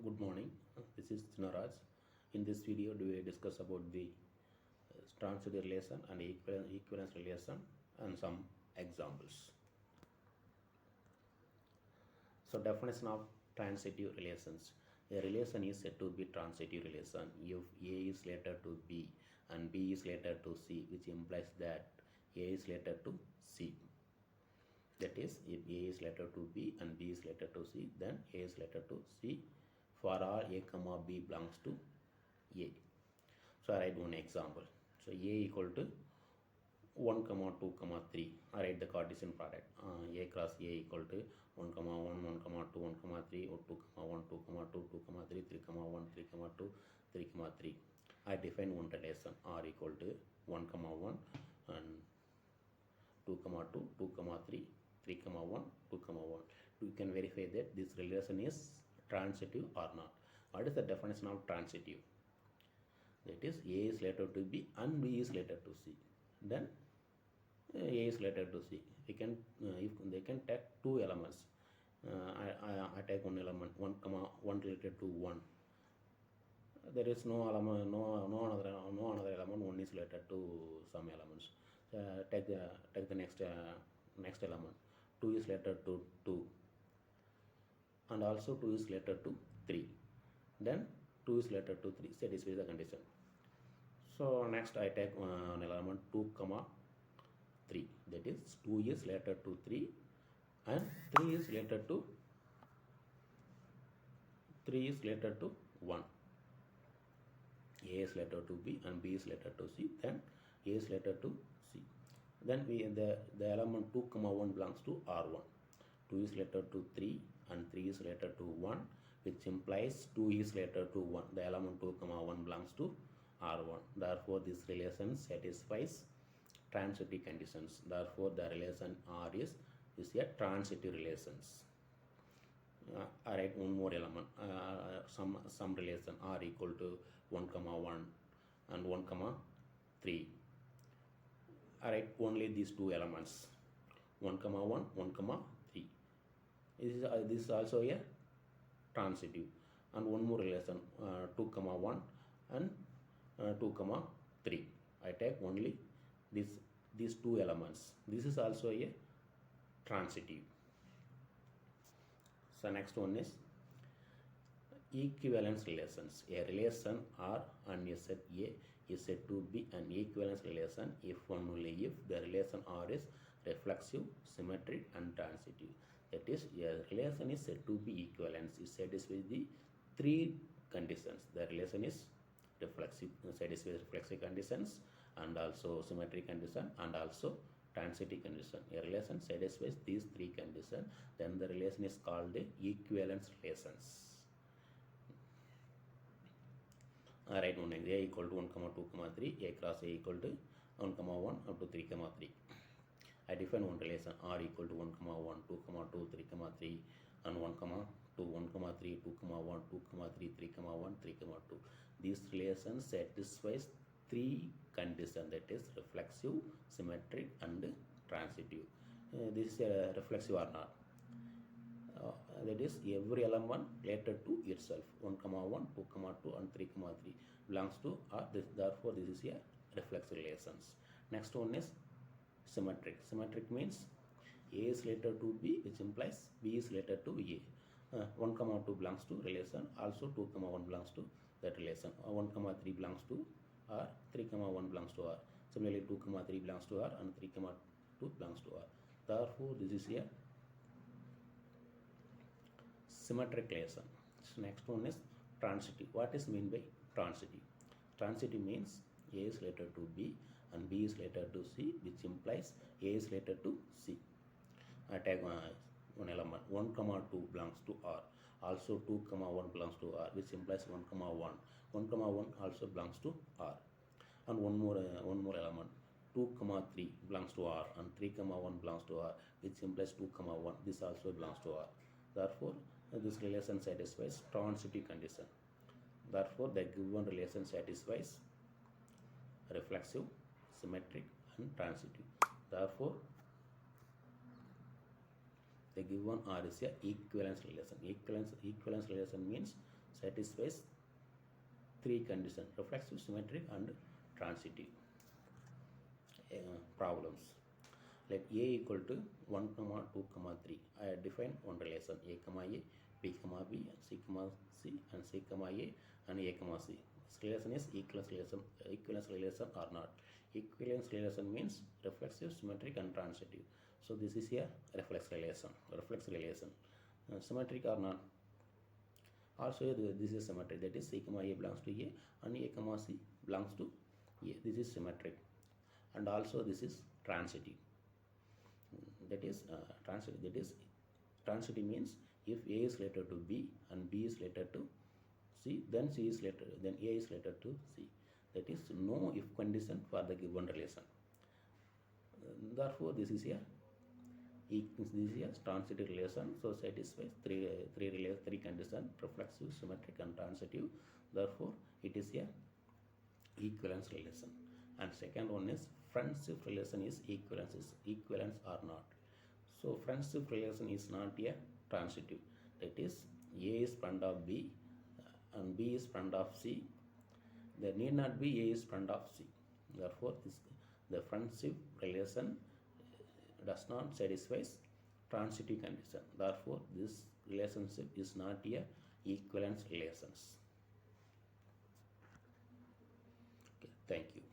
Good morning. This is Chinnaraj. In this video, we will discuss about the transitive relation and equivalence relation and some examples. So, definition of transitive relations. A relation is said to be transitive relation if A is related to B and B is related to C, which implies that A is related to C. That is, if A is related to B and B is related to C, then A is related to C for all A comma B belongs to A. So I write one example. So A equal to 1 comma 2 comma 3. I write the Cartesian product. A cross A equal to 1 comma 1 1 comma 2 1 comma 3 or 2 comma 1 2 comma 2 2 comma 3 3 comma 1 3 comma 2 3 comma 3. I define one relation R equal to 1 comma 1 and 2 comma 2 2 comma 3 3 comma 1 2 comma 1. You can verify that this relation is transitive or not. What is the definition of transitive? That is, A is related to B and B is related to C. Then A is related to C. We can if they can take two elements. I take one element 1 comma 1 related to 1. There is no element, no another element. One is related to some elements. Take the next element. 2 is related to 2. And also 2 is related to 3. Then 2 is related to 3, satisfies the condition. So next I take an element 2 comma 3, that is 2 is related to 3 and 3 is related to 1. A is related to B and B is related to C, then A is related to C. Then the element 2 comma 1 belongs to R1. 2 is related to 3 and 3 is related to 1, which implies 2 is related to 1. The element 2 comma 1 belongs to R1. Therefore, this relation satisfies transitive conditions. Therefore, the relation R is a transitive relations. I write one more element, some relation R equal to 1 comma 1 and 1 comma 3. I write only these two elements, 1 comma 1, 1 comma 3. This is also a transitive. And one more relation, 2 comma 1 and 2 comma 3. I take only these two elements. This is also a transitive. So next one is equivalence relations. A relation R and a set A is said to be an equivalence relation if only if the relation R is reflexive, symmetric and transitive. That is, a relation is said to be equivalence is satisfies the three conditions. The relation is reflexive, satisfies reflexive conditions and also symmetric condition and also transitive condition. A relation satisfies these three conditions, then the relation is called the equivalence relations. I write one A equal to 1 comma 2 comma 3, A cross A equal to 1 comma 1 up to 3 comma 3. I define one relation R equal to 1 comma 1 2 comma 2 3 comma 3 and 1 comma 2 1 comma 3 2 comma 1 2 comma 3 3 comma 1 3 comma 2. This relation satisfies three conditions, that is reflexive, symmetric and transitive. This is a reflexive or not. That is, every element related to itself, 1 comma 1 2 comma 2 and 3 comma 3 belongs to R. Therefore this is a reflexive relations. Next one is symmetric. Symmetric means A is related to B, which implies B is related to A. 1 comma 2 belongs to relation, also 2 comma 1 belongs to that relation. 1 comma 3 belongs to R, 3 comma 1 belongs to R. Similarly, 2 comma 3 belongs to R and 3 comma 2 belongs to R. Therefore, this is a symmetric relation. So next one is transitive. What is mean by transitive? Transitive means A is related to B and B is related to C, which implies A is related to C. I take one element 1 comma 2 belongs to R, also 2 comma 1 belongs to R, which implies 1 comma 1 1 comma 1 also belongs to R. And one more element 2 comma 3 belongs to R and 3 comma 1 belongs to R, which implies 2 comma 1, this also belongs to R. Therefore this relation satisfies transitive condition. Therefore the given relation satisfies reflexive, symmetric and transitive. Therefore the given R is a equivalence relation. Equivalence relation means satisfies three conditions: reflexive, symmetric, and transitive problems. Let A equal to 1 comma 2 comma 3. I define one relation: A comma A, B comma B, C comma C, and C comma A, and A comma C. This relation is equivalence relation or not. Equivalence relation means reflexive, symmetric, and transitive. So this is a reflex relation. Symmetric or not. Also this is symmetric, that is C comma A belongs to A and A comma C belongs to A. This is symmetric. And also this is transitive. That is transitive means if A is related to B and B is related to C, then A is related to C. That is no if condition for the given relation. Therefore this is a transitive relation. So satisfies three conditions: reflexive, symmetric, and transitive. Therefore it is a equivalence relation. And second one is friendship relation is equivalence or not. So friendship relation is not a transitive. That is A is friend of B and B is friend of C. There need not be A is friend of C. Therefore the friendship relation does not satisfy transitive condition. Therefore this relationship is not a equivalence relations. Okay, thank you.